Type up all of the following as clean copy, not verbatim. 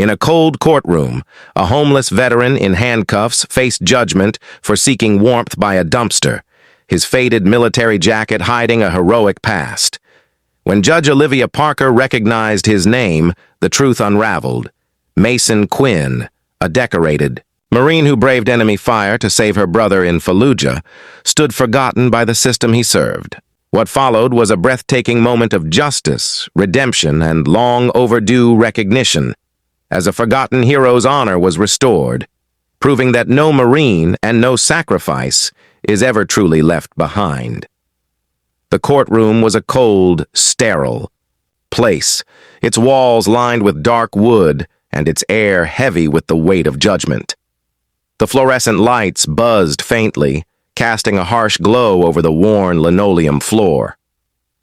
In a cold courtroom, a homeless veteran in handcuffs faced judgment for seeking warmth by a dumpster, his faded military jacket hiding a heroic past. When Judge Olivia Parker recognized his name, the truth unraveled. Mason Quinn, a decorated Marine who braved enemy fire to save her brother in Fallujah, stood forgotten by the system he served. What followed was a breathtaking moment of justice, redemption, and long overdue recognition, as a forgotten hero's honor was restored, proving that no Marine and no sacrifice is ever truly left behind. The courtroom was a cold, sterile place, its walls lined with dark wood and its air heavy with the weight of judgment. The fluorescent lights buzzed faintly, casting a harsh glow over the worn linoleum floor.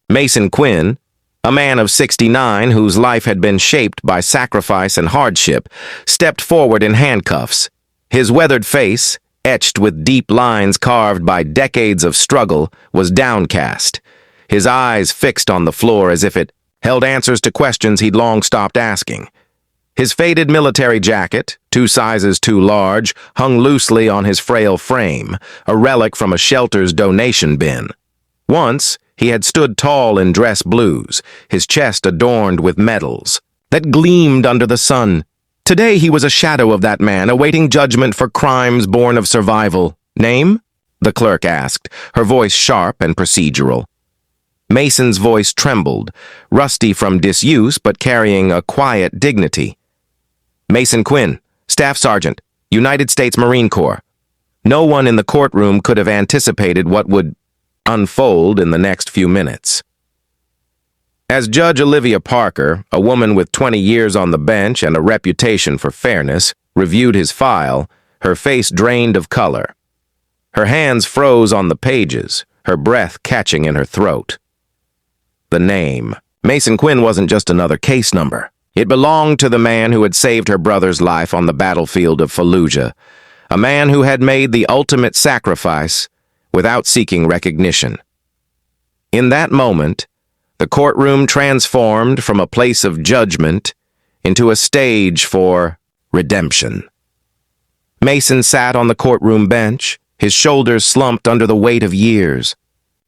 Mason Quinn, a man of 69 whose life had been shaped by sacrifice and hardship, stepped forward in handcuffs. His weathered face, etched with deep lines carved by decades of struggle, was downcast, his eyes fixed on the floor as if it held answers to questions he'd long stopped asking. His faded military jacket, 2 sizes too large, hung loosely on his frail frame, a relic from a shelter's donation bin. Once, he had stood tall in dress blues, his chest adorned with medals that gleamed under the sun. Today he was a shadow of that man, awaiting judgment for crimes born of survival. Name? The clerk asked, her voice sharp and procedural. Mason's voice trembled, rusty from disuse but carrying a quiet dignity. Mason Quinn, Staff Sergeant, United States Marine Corps. No one in the courtroom could have anticipated what would unfold in the next few minutes. As Judge Olivia Parker, a woman with 20 years on the bench and a reputation for fairness, reviewed his file, her face drained of color. Her hands froze on the pages, her breath catching in her throat. The name. Mason Quinn wasn't just another case number. It belonged to the man who had saved her brother's life on the battlefield of Fallujah, a man who had made the ultimate sacrifice without seeking recognition. In that moment, the courtroom transformed from a place of judgment into a stage for redemption. Mason sat on the courtroom bench, his shoulders slumped under the weight of years.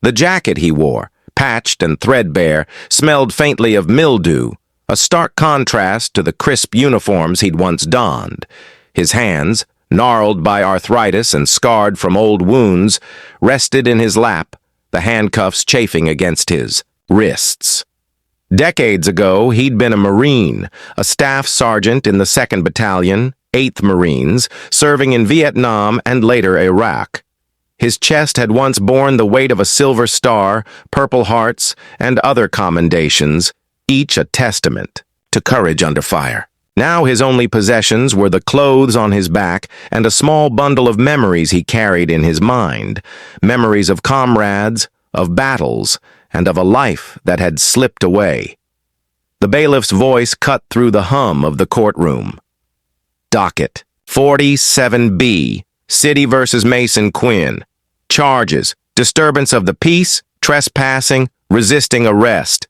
The jacket he wore, patched and threadbare, smelled faintly of mildew, a stark contrast to the crisp uniforms he'd once donned. His hands, gnarled by arthritis and scarred from old wounds, rested in his lap, the handcuffs chafing against his wrists. Decades ago, he'd been a Marine, a staff sergeant in the 2nd Battalion, 8th Marines, serving in Vietnam and later Iraq. His chest had once borne the weight of a Silver Star, Purple Hearts, and other commendations, each a testament to courage under fire. Now his only possessions were the clothes on his back and a small bundle of memories he carried in his mind, memories of comrades, of battles, and of a life that had slipped away. The bailiff's voice cut through the hum of the courtroom. Docket 47B, City versus Mason Quinn. Charges: disturbance of the peace, trespassing, resisting arrest.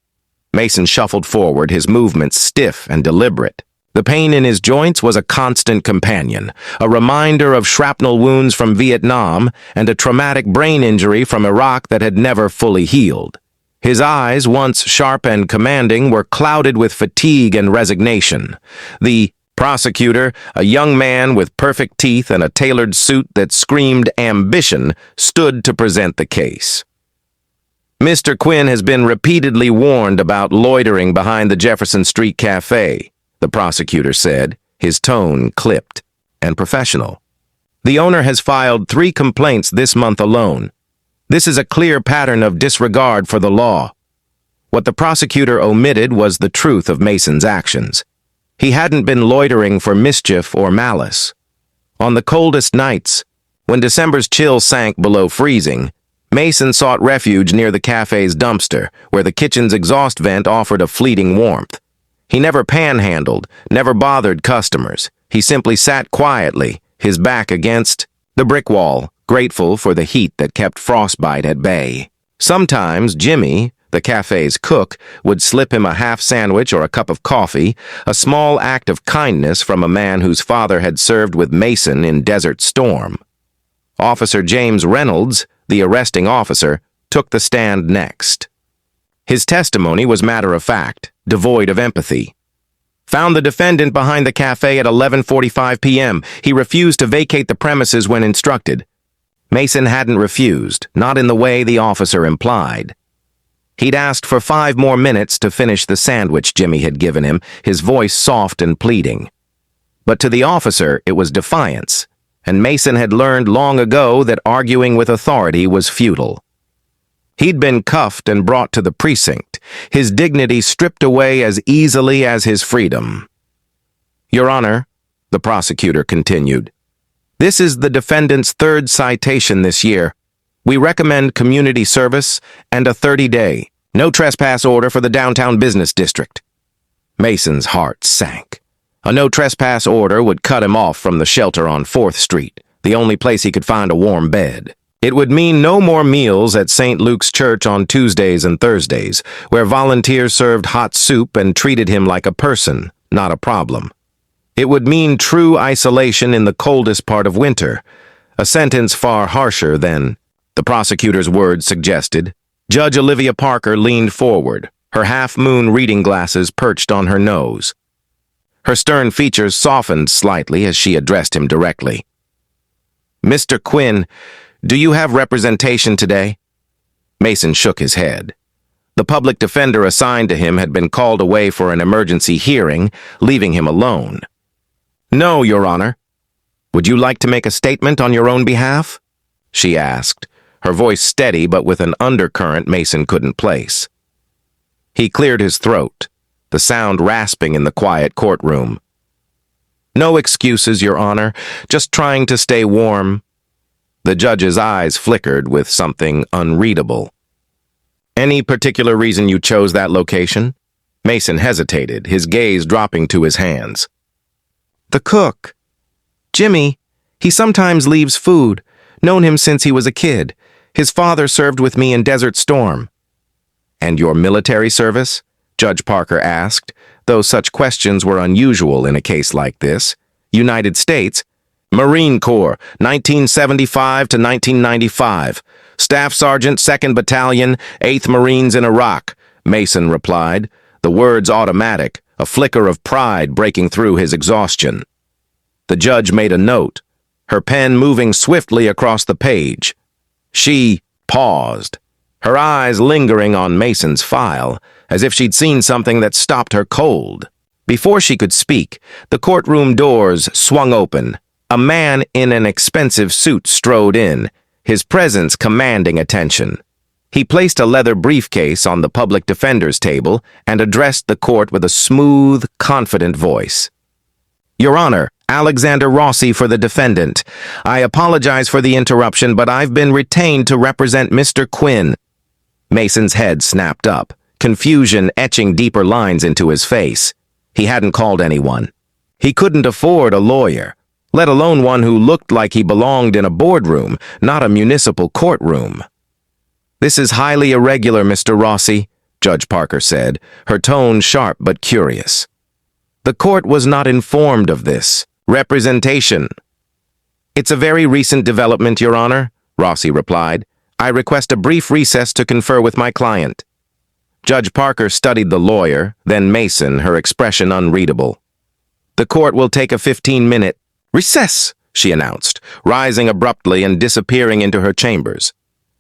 Mason shuffled forward, his movements stiff and deliberate. The pain in his joints was a constant companion, a reminder of shrapnel wounds from Vietnam and a traumatic brain injury from Iraq that had never fully healed. His eyes, once sharp and commanding, were clouded with fatigue and resignation. The prosecutor, a young man with perfect teeth and a tailored suit that screamed ambition, stood to present the case. Mr. Quinn has been repeatedly warned about loitering behind the Jefferson Street Café, the prosecutor said, his tone clipped and professional. The owner has filed 3 complaints this month alone. This is a clear pattern of disregard for the law. What the prosecutor omitted was the truth of Mason's actions. He hadn't been loitering for mischief or malice. On the coldest nights, when December's chill sank below freezing, Mason sought refuge near the cafe's dumpster, where the kitchen's exhaust vent offered a fleeting warmth. He never panhandled, never bothered customers. He simply sat quietly, his back against the brick wall, grateful for the heat that kept frostbite at bay. Sometimes Jimmy, The cafe's cook would slip him a half sandwich or a cup of coffee, a small act of kindness from a man whose father had served with Mason in Desert Storm. Officer James Reynolds, the arresting officer, took the stand next. His testimony was matter-of-fact, devoid of empathy. Found the defendant behind the cafe at 11:45 p.m. He refused to vacate the premises when instructed. Mason hadn't refused, not in the way the officer implied. He'd asked for 5 more minutes to finish the sandwich Jimmy had given him, his voice soft and pleading. But to the officer, it was defiance, and Mason had learned long ago that arguing with authority was futile. He'd been cuffed and brought to the precinct, his dignity stripped away as easily as his freedom. "Your Honor," the prosecutor continued, "this is the defendant's 3rd citation this year. We recommend community service and a 30-day, no trespass order for the downtown business district." Mason's heart sank. A no trespass order would cut him off from the shelter on 4th Street, the only place he could find a warm bed. It would mean no more meals at St. Luke's Church on Tuesdays and Thursdays, where volunteers served hot soup and treated him like a person, not a problem. It would mean true isolation in the coldest part of winter, a sentence far harsher than, the prosecutor's words suggested. Judge Olivia Parker leaned forward, her half-moon reading glasses perched on her nose. Her stern features softened slightly as she addressed him directly. "Mr. Quinn, do you have representation today?" Mason shook his head. The public defender assigned to him had been called away for an emergency hearing, leaving him alone. "No, Your Honor." "Would you like to make a statement on your own behalf?" she asked, her voice steady but with an undercurrent Mason couldn't place. He cleared his throat, the sound rasping in the quiet courtroom. "No excuses, Your Honor, just trying to stay warm." The judge's eyes flickered with something unreadable. "Any particular reason you chose that location?" Mason hesitated, his gaze dropping to his hands. "The cook. Jimmy, he sometimes leaves food. Known him since he was a kid. His father served with me in Desert Storm." "And your military service?" Judge Parker asked, though such questions were unusual in a case like this. "United States?" "Marine Corps, 1975 to 1995. Staff Sergeant, 2nd Battalion, 8th Marines in Iraq," Mason replied, the words automatic, a flicker of pride breaking through his exhaustion. The judge made a note, her pen moving swiftly across the page. She paused, her eyes lingering on Mason's file, as if she'd seen something that stopped her cold. Before she could speak, the courtroom doors swung open. A man in an expensive suit strode in, his presence commanding attention. He placed a leather briefcase on the public defender's table and addressed the court with a smooth, confident voice. "Your Honor, Alexander Rossi for the defendant. I apologize for the interruption, but I've been retained to represent Mr. Quinn." Mason's head snapped up, confusion etching deeper lines into his face. He hadn't called anyone. He couldn't afford a lawyer, let alone one who looked like he belonged in a boardroom, not a municipal courtroom. "This is highly irregular, Mr. Rossi," Judge Parker said, her tone sharp but curious. "The court was not informed of this. Representation." "It's a very recent development, Your Honor," Rossi replied. "I request a brief recess to confer with my client." Judge Parker studied the lawyer, then Mason, her expression unreadable. "The court will take a 15-minute recess," she announced, rising abruptly and disappearing into her chambers.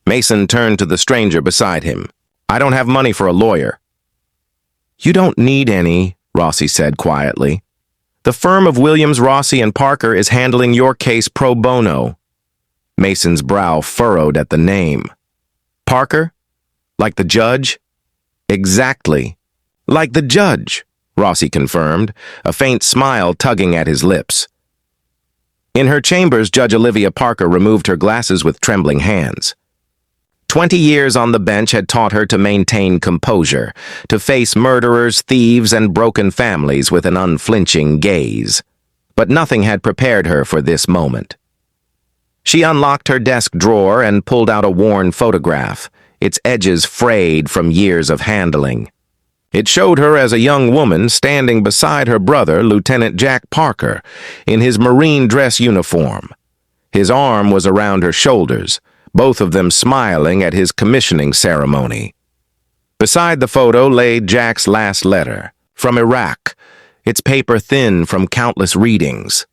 Mason turned to the stranger beside him. "I don't have money for a lawyer." "You don't need any," Rossi said quietly. "The firm of Williams, Rossi, and Parker is handling your case pro bono." Mason's brow furrowed at the name. "Parker? Like the judge?" "Exactly. Like the judge," Rossi confirmed, a faint smile tugging at his lips. In her chambers, Judge Olivia Parker removed her glasses with trembling hands. 20 years on the bench had taught her to maintain composure, to face murderers, thieves, and broken families with an unflinching gaze. But nothing had prepared her for this moment. She unlocked her desk drawer and pulled out a worn photograph, its edges frayed from years of handling. It showed her as a young woman standing beside her brother, Lieutenant Jack Parker, in his Marine dress uniform. His arm was around her shoulders, both of them smiling at his commissioning ceremony. Beside the photo lay Jack's last letter, from Iraq, its paper thin from countless readings.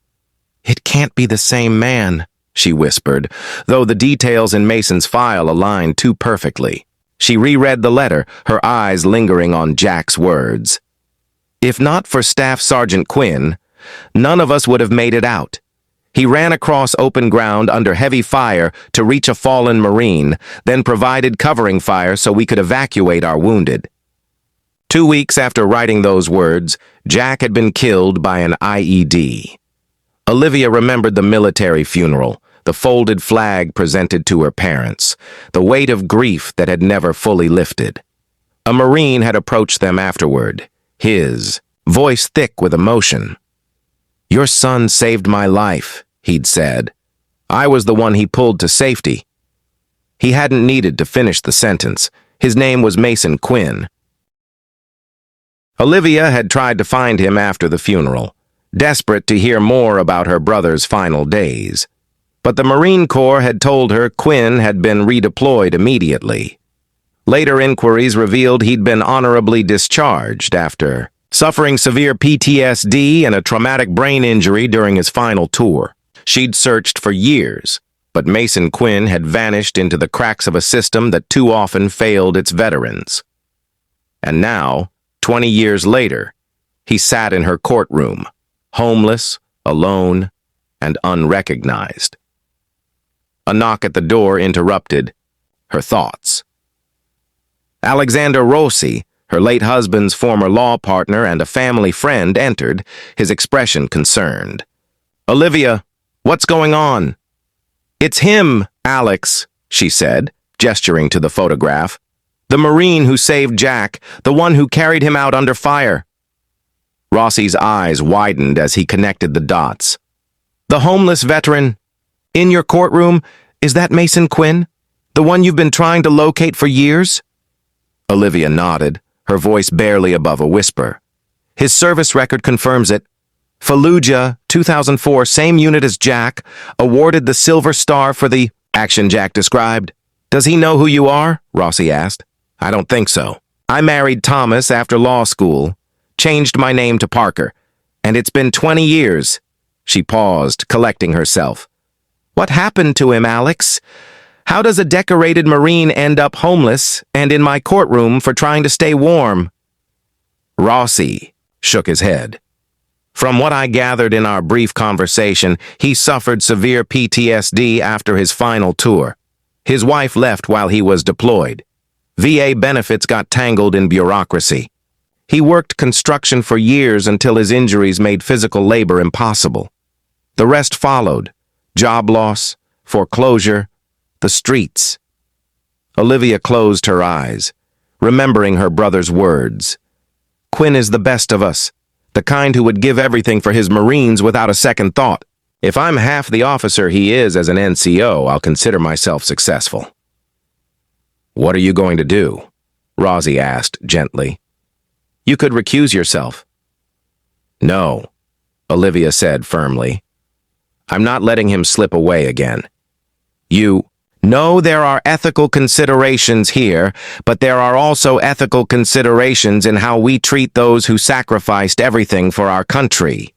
"It can't be the same man," she whispered, though the details in Mason's file aligned too perfectly. She reread the letter, her eyes lingering on Jack's words. "If not for Staff Sergeant Quinn, none of us would have made it out. He ran across open ground under heavy fire to reach a fallen Marine, then provided covering fire so we could evacuate our wounded." 2 weeks after writing those words, Jack had been killed by an IED. Olivia remembered the military funeral, the folded flag presented to her parents, the weight of grief that had never fully lifted. A Marine had approached them afterward, his voice thick with emotion. "Your son saved my life," he'd said. "I was the one he pulled to safety." He hadn't needed to finish the sentence. His name was Mason Quinn. Olivia had tried to find him after the funeral, desperate to hear more about her brother's final days. But the Marine Corps had told her Quinn had been redeployed immediately. Later inquiries revealed he'd been honorably discharged after suffering severe PTSD and a traumatic brain injury during his final tour. She'd searched for years, but Mason Quinn had vanished into the cracks of a system that too often failed its veterans. And now, 20 years later, he sat in her courtroom, homeless, alone, and unrecognized. A knock at the door interrupted her thoughts. Alexander Rossi, her late husband's former law partner and a family friend, entered, his expression concerned. "Olivia, what's going on?" "It's him, Alex," she said, gesturing to the photograph. "The Marine who saved Jack, the one who carried him out under fire." Rossi's eyes widened as he connected the dots. "The homeless veteran in your courtroom, is that Mason Quinn? The one you've been trying to locate for years?" Olivia nodded, her voice barely above a whisper. "His service record confirms it. Fallujah, 2004, same unit as Jack, awarded the Silver Star for the action Jack described. Does he know who you are?" Rossi asked. "I don't think so. I married Thomas after law school, changed my name to Parker, and it's been 20 years. She paused, collecting herself. "What happened to him, Alex? How does a decorated Marine end up homeless and in my courtroom for trying to stay warm?" Rossi shook his head. "From what I gathered in our brief conversation, he suffered severe PTSD after his final tour. His wife left while he was deployed. VA benefits got tangled in bureaucracy. He worked construction for years until his injuries made physical labor impossible. The rest followed: job loss, foreclosure, the streets." Olivia closed her eyes, remembering her brother's words. "Quinn is the best of us, the kind who would give everything for his Marines without a second thought. If I'm half the officer he is as an NCO, I'll consider myself successful." "What are you going to do?" Rossi asked gently. "You could recuse yourself." "No," Olivia said firmly. "I'm not letting him slip away again. You know there are ethical considerations here, but there are also ethical considerations in how we treat those who sacrificed everything for our country."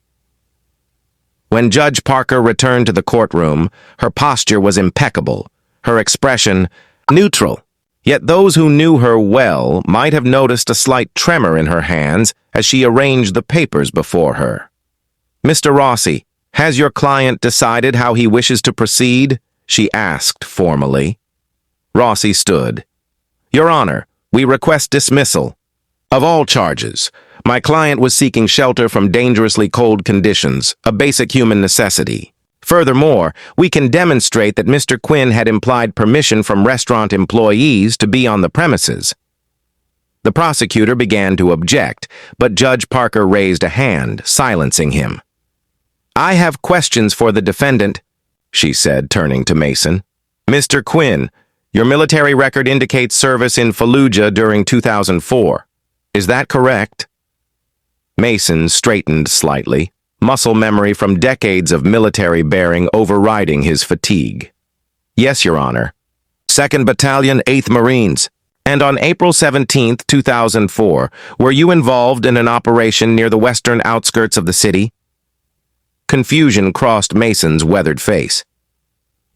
When Judge Parker returned to the courtroom, her posture was impeccable, her expression neutral. Yet those who knew her well might have noticed a slight tremor in her hands as she arranged the papers before her. "Mr. Rossi, has your client decided how he wishes to proceed?" she asked formally. Rossi stood. "Your Honor, we request dismissal of all charges. My client was seeking shelter from dangerously cold conditions, a basic human necessity. Furthermore, we can demonstrate that Mr. Quinn had implied permission from restaurant employees to be on the premises." The prosecutor began to object, but Judge Parker raised a hand, silencing him. "I have questions for the defendant," she said, turning to Mason. "Mr. Quinn, Your military record indicates service in Fallujah during 2004. Is that correct? Mason straightened slightly, muscle memory from decades of military bearing overriding his fatigue. Yes, Your Honor. 2nd Battalion, 8th Marines. And on April 17, 2004, were you involved in an operation near the western outskirts of the city? Confusion crossed Mason's weathered face.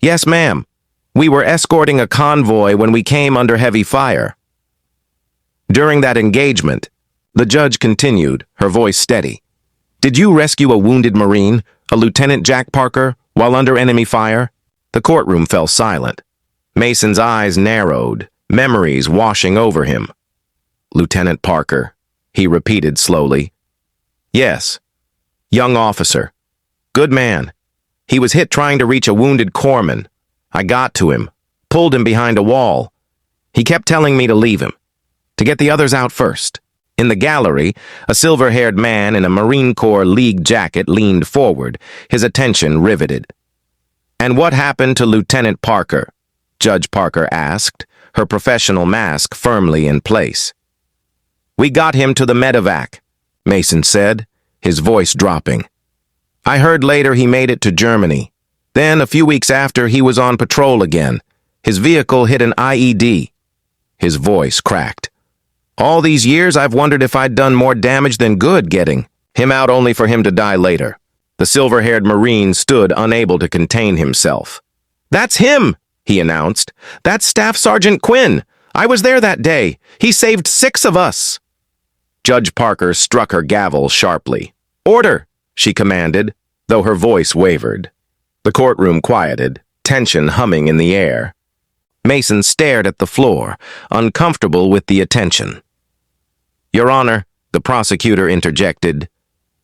Yes, ma'am. We were escorting a convoy when we came under heavy fire. During that engagement, the judge continued, her voice steady. Did you rescue a wounded Marine, a Lieutenant Jack Parker, while under enemy fire? The courtroom fell silent. Mason's eyes narrowed, memories washing over him. Lieutenant Parker, he repeated slowly. Yes. Young officer. Good man. He was hit trying to reach a wounded corpsman. I got to him, pulled him behind a wall. He kept telling me to leave him, to get the others out first. In the gallery, a silver-haired man in a Marine Corps League jacket leaned forward, his attention riveted. And what happened to Lieutenant Parker? Judge Parker asked, her professional mask firmly in place. We got him to the medevac, Mason said, his voice dropping. I heard later he made it to Germany. Then, a few weeks after, he was on patrol again. His vehicle hit an IED. His voice cracked. All these years, I've wondered if I'd done more damage than good getting him out only for him to die later. The silver-haired Marine stood unable to contain himself. That's him, he announced. That's Staff Sergeant Quinn. I was there that day. He saved 6 of us. Judge Parker struck her gavel sharply. Order, she commanded, though her voice wavered. The courtroom quieted, tension humming in the air. Mason stared at the floor, uncomfortable with the attention. Your Honor, the prosecutor interjected.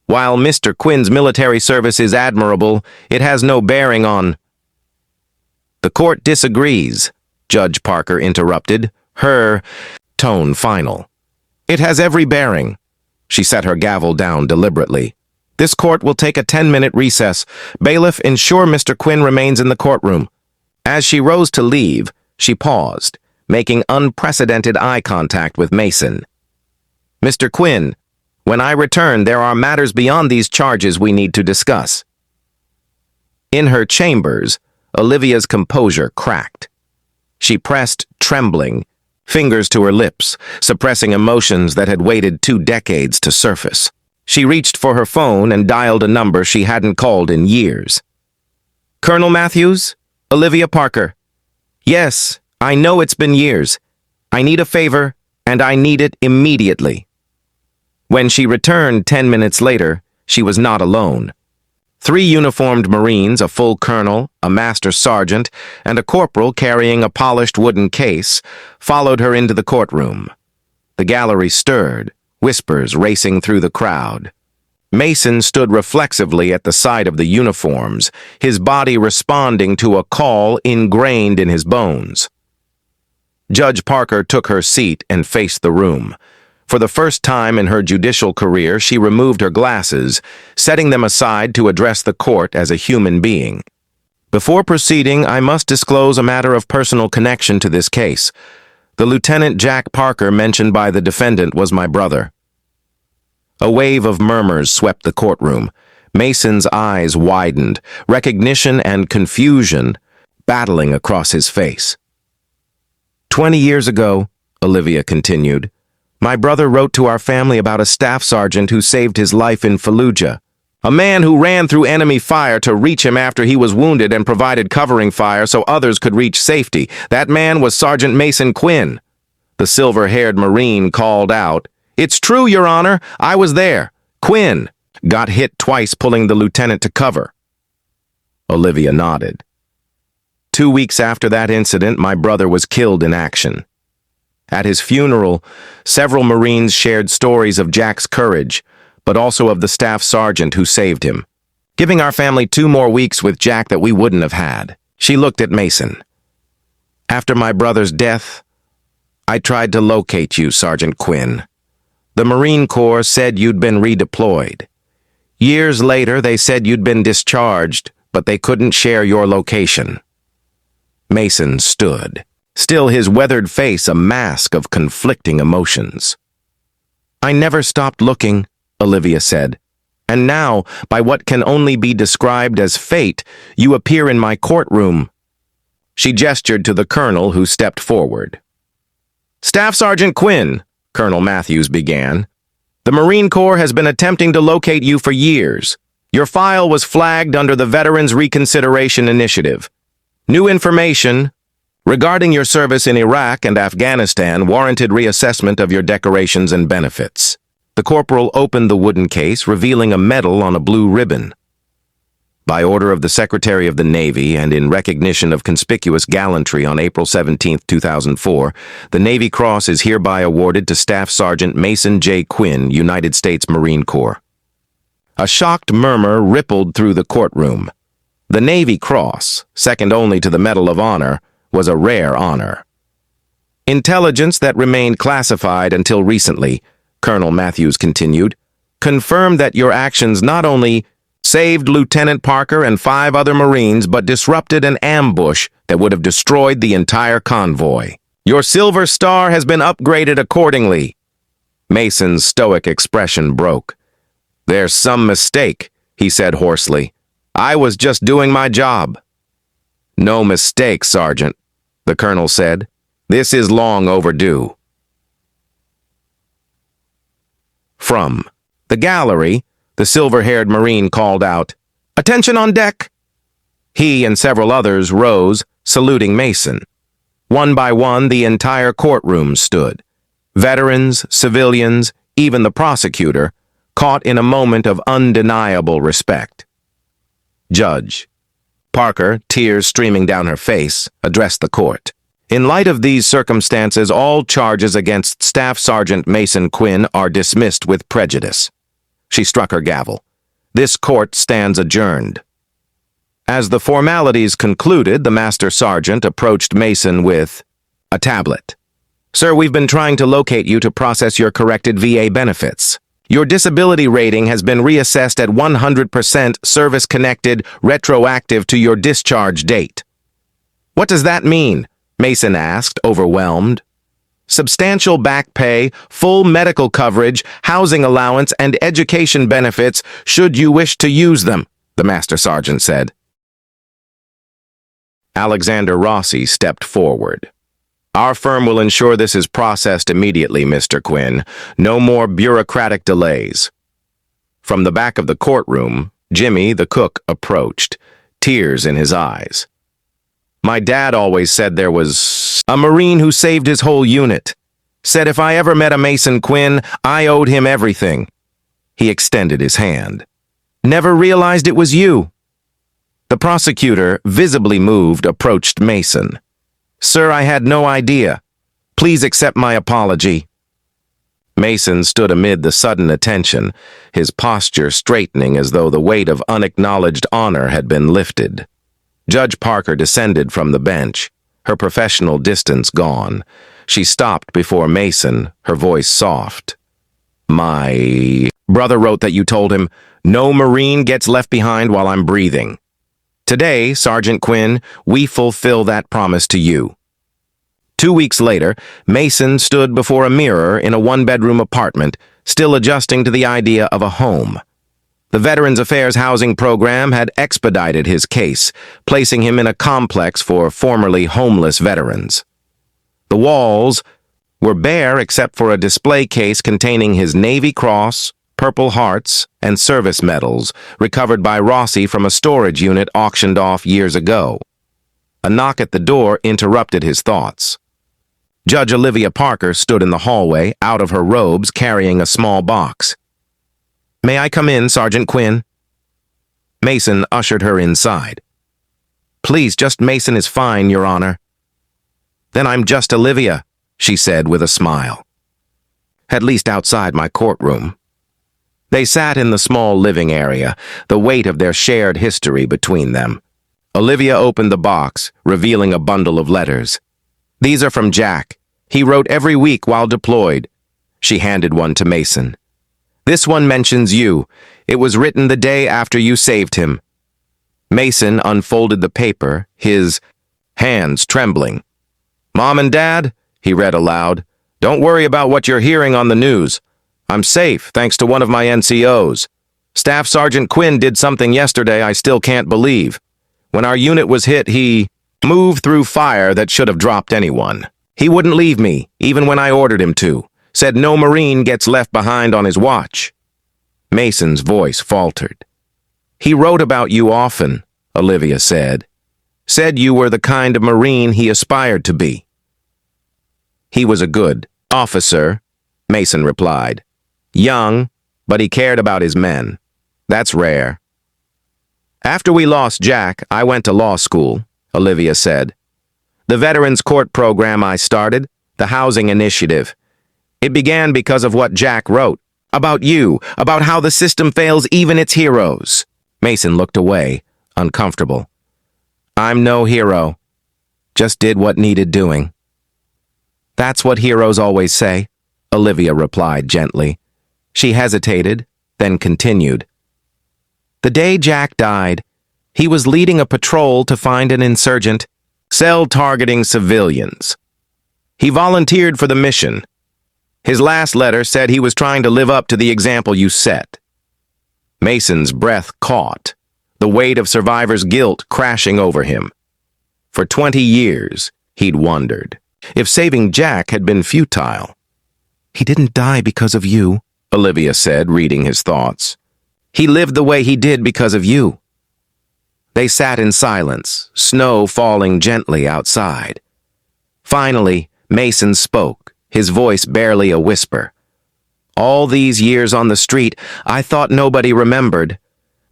While Mr. Quinn's military service is admirable, it has no bearing on... The court disagrees, Judge Parker interrupted, her tone final. It has every bearing. She set her gavel down deliberately. This court will take a 10-minute recess. Bailiff, ensure Mr. Quinn remains in the courtroom. As she rose to leave, she paused, making unprecedented eye contact with Mason. Mr. Quinn, when I return, there are matters beyond these charges we need to discuss. In her chambers, Olivia's composure cracked. She pressed, trembling, fingers to her lips, suppressing emotions that had waited 2 decades to surface. She reached for her phone and dialed a number she hadn't called in years. Colonel Matthews? Olivia Parker. Yes, I know it's been years. I need a favor, and I need it immediately. When she returned 10 minutes later, she was not alone. 3 uniformed Marines, a full colonel, a master sergeant, and a corporal carrying a polished wooden case, followed her into the courtroom. The gallery stirred, whispers racing through the crowd. Mason stood reflexively at the side of the uniforms, his body responding to a call ingrained in his bones. Judge Parker took her seat and faced the room. For the first time in her judicial career, she removed her glasses, setting them aside to address the court as a human being. Before proceeding, I must disclose a matter of personal connection to this case. The Lieutenant Jack Parker mentioned by the defendant was my brother. A wave of murmurs swept the courtroom. Mason's eyes widened, recognition and confusion battling across his face. 20 years ago, Olivia continued, my brother wrote to our family about a staff sergeant who saved his life in Fallujah. A man who ran through enemy fire to reach him after he was wounded and provided covering fire so others could reach safety. That man was Sergeant Mason Quinn. The silver-haired Marine called out, It's true, Your Honor. I was there. Quinn got hit twice pulling the lieutenant to cover. Olivia nodded. 2 weeks after that incident, my brother was killed in action. At his funeral, several Marines shared stories of Jack's courage, but also of the staff sergeant who saved him, giving our family 2 more weeks with Jack that we wouldn't have had. She looked at Mason. After my brother's death, I tried to locate you, Sergeant Quinn. The Marine Corps said you'd been redeployed. Years later, they said you'd been discharged, but they couldn't share your location. Mason stood. still his weathered face a mask of conflicting emotions. "I never stopped looking," Olivia said. "And now, by what can only be described as fate, you appear in my courtroom." She gestured to the colonel, who stepped forward. "Staff Sergeant Quinn," Colonel Matthews began, "the Marine Corps has been attempting to locate you for years. Your file was flagged under the Veterans Reconsideration Initiative. New information regarding your service in Iraq and Afghanistan warranted reassessment of your decorations and benefits." The corporal opened the wooden case, revealing a medal on a blue ribbon. "By order of the Secretary of the Navy and in recognition of conspicuous gallantry on April 17, 2004, the Navy Cross is hereby awarded to Staff Sergeant Mason J. Quinn, United States Marine Corps." A shocked murmur rippled through the courtroom. The Navy Cross, second only to the Medal of Honor, was a rare honor. "Intelligence that remained classified until recently," Colonel Matthews continued, "confirmed that your actions not only saved Lieutenant Parker and 5 other Marines, but disrupted an ambush that would have destroyed the entire convoy. Your Silver Star has been upgraded accordingly." Mason's stoic expression broke. "There's some mistake," he said hoarsely. "I was just doing my job." "No mistake, Sergeant," the colonel said. "This is long overdue." From the gallery, the silver-haired Marine called out, "Attention on deck!" He and several others rose, saluting Mason. One by one, the entire courtroom stood. Veterans, civilians, even the prosecutor, caught in a moment of undeniable respect. Judge Parker, tears streaming down her face, addressed the court. "In light of these circumstances, all charges against Staff Sergeant Mason Quinn are dismissed with prejudice." She struck her gavel. "This court stands adjourned." As the formalities concluded, the Master Sergeant approached Mason with a tablet. "Sir, we've been trying to locate you to process your corrected VA benefits. Your disability rating has been reassessed at 100% service-connected, retroactive to your discharge date." "What does that mean?" Mason asked, overwhelmed. "Substantial back pay, full medical coverage, housing allowance, and education benefits should you wish to use them," the Master Sergeant said. Alexander Rossi stepped forward. "Our firm will ensure this is processed immediately, Mr. Quinn. No more bureaucratic delays." From the back of the courtroom, Jimmy, the cook, approached, tears in his eyes. "My dad always said there was a Marine who saved his whole unit. Said if I ever met a Mason Quinn, I owed him everything." He extended his hand. "Never realized it was you." The prosecutor, visibly moved, approached Mason. "Sir, I had no idea. Please accept my apology." Mason stood amid the sudden attention, his posture straightening as though the weight of unacknowledged honor had been lifted. Judge Parker descended from the bench, her professional distance gone. She stopped before Mason, her voice soft. "My brother wrote that you told him, 'No Marine gets left behind while I'm breathing.' Today, Sergeant Quinn, we fulfill that promise to you." 2 weeks later, Mason stood before a mirror in a one-bedroom apartment, still adjusting to the idea of a home. The Veterans Affairs Housing Program had expedited his case, placing him in a complex for formerly homeless veterans. The walls were bare except for a display case containing his Navy Cross, Purple Hearts, and service medals, recovered by Rossi from a storage unit auctioned off years ago. A knock at the door interrupted his thoughts. Judge Olivia Parker stood in the hallway, out of her robes, carrying a small box. "May I come in, Sergeant Quinn?" Mason ushered her inside. "Please, just Mason is fine, Your Honor." "Then I'm just Olivia," she said with a smile. "At least outside my courtroom." They sat in the small living area, the weight of their shared history between them. Olivia opened the box, revealing a bundle of letters. "These are from Jack. He wrote every week while deployed." She handed one to Mason. "This one mentions you. It was written the day after you saved him." Mason unfolded the paper, his hands trembling. "Mom and Dad," he read aloud, "don't worry about what you're hearing on the news. I'm safe thanks to one of my NCOs. Staff Sergeant Quinn did something yesterday I still can't believe. When our unit was hit, he moved through fire that should have dropped anyone. He wouldn't leave me, even when I ordered him to. Said no Marine gets left behind on his watch." Mason's voice faltered. "He wrote about you often," Olivia said. "Said you were the kind of Marine he aspired to be." "He was a good officer," Mason replied. "Young, but he cared about his men. That's rare." "After we lost Jack, I went to law school," Olivia said. "The Veterans Court program I started, the Housing Initiative. It began because of what Jack wrote. About you, about how the system fails even its heroes." Mason looked away, uncomfortable. "I'm no hero. Just did what needed doing." "That's what heroes always say," Olivia replied gently. She hesitated, then continued. "The day Jack died, he was leading a patrol to find an insurgent cell targeting civilians. He volunteered for the mission. His last letter said he was trying to live up to the example you set." Mason's breath caught, the weight of survivor's guilt crashing over him. For 20 years, he'd wondered if saving Jack had been futile. "He didn't die because of you," Olivia said, reading his thoughts. "He lived the way he did because of you." They sat in silence, snow falling gently outside. Finally, Mason spoke, his voice barely a whisper. "All these years on the street, I thought nobody remembered,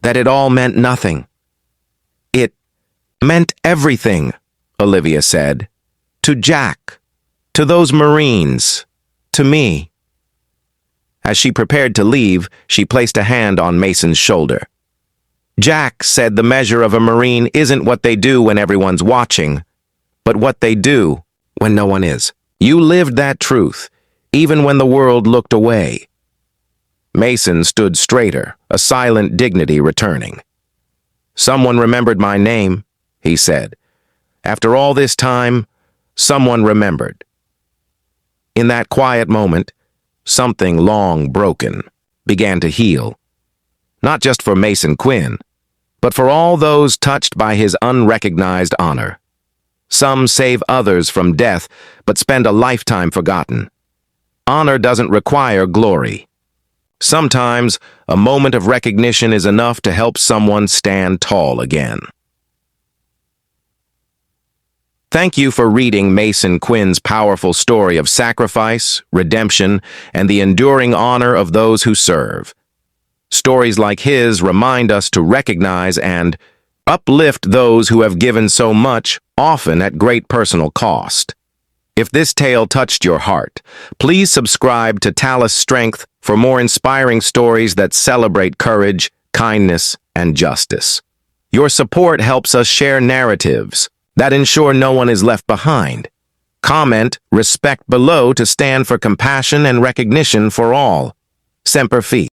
that it all meant nothing." "It meant everything," Olivia said. "To Jack, to those Marines, to me." As she prepared to leave, she placed a hand on Mason's shoulder. "Jack said the measure of a Marine isn't what they do when everyone's watching, but what they do when no one is. You lived that truth, even when the world looked away." Mason stood straighter, a silent dignity returning. "Someone remembered my name," he said. "After all this time, someone remembered." In that quiet moment, something long broken began to heal. Not just for Mason Quinn, but for all those touched by his unrecognized honor. Some save others from death, but spend a lifetime forgotten. Honor doesn't require glory. Sometimes, a moment of recognition is enough to help someone stand tall again. Thank you for reading Mason Quinn's powerful story of sacrifice, redemption, and the enduring honor of those who serve. Stories like his remind us to recognize and uplift those who have given so much, often at great personal cost. If this tale touched your heart, please subscribe to Talus Strength for more inspiring stories that celebrate courage, kindness, and justice. Your support helps us share narratives that ensure no one is left behind. Comment respect below to stand for compassion and recognition for all. Semper Fi.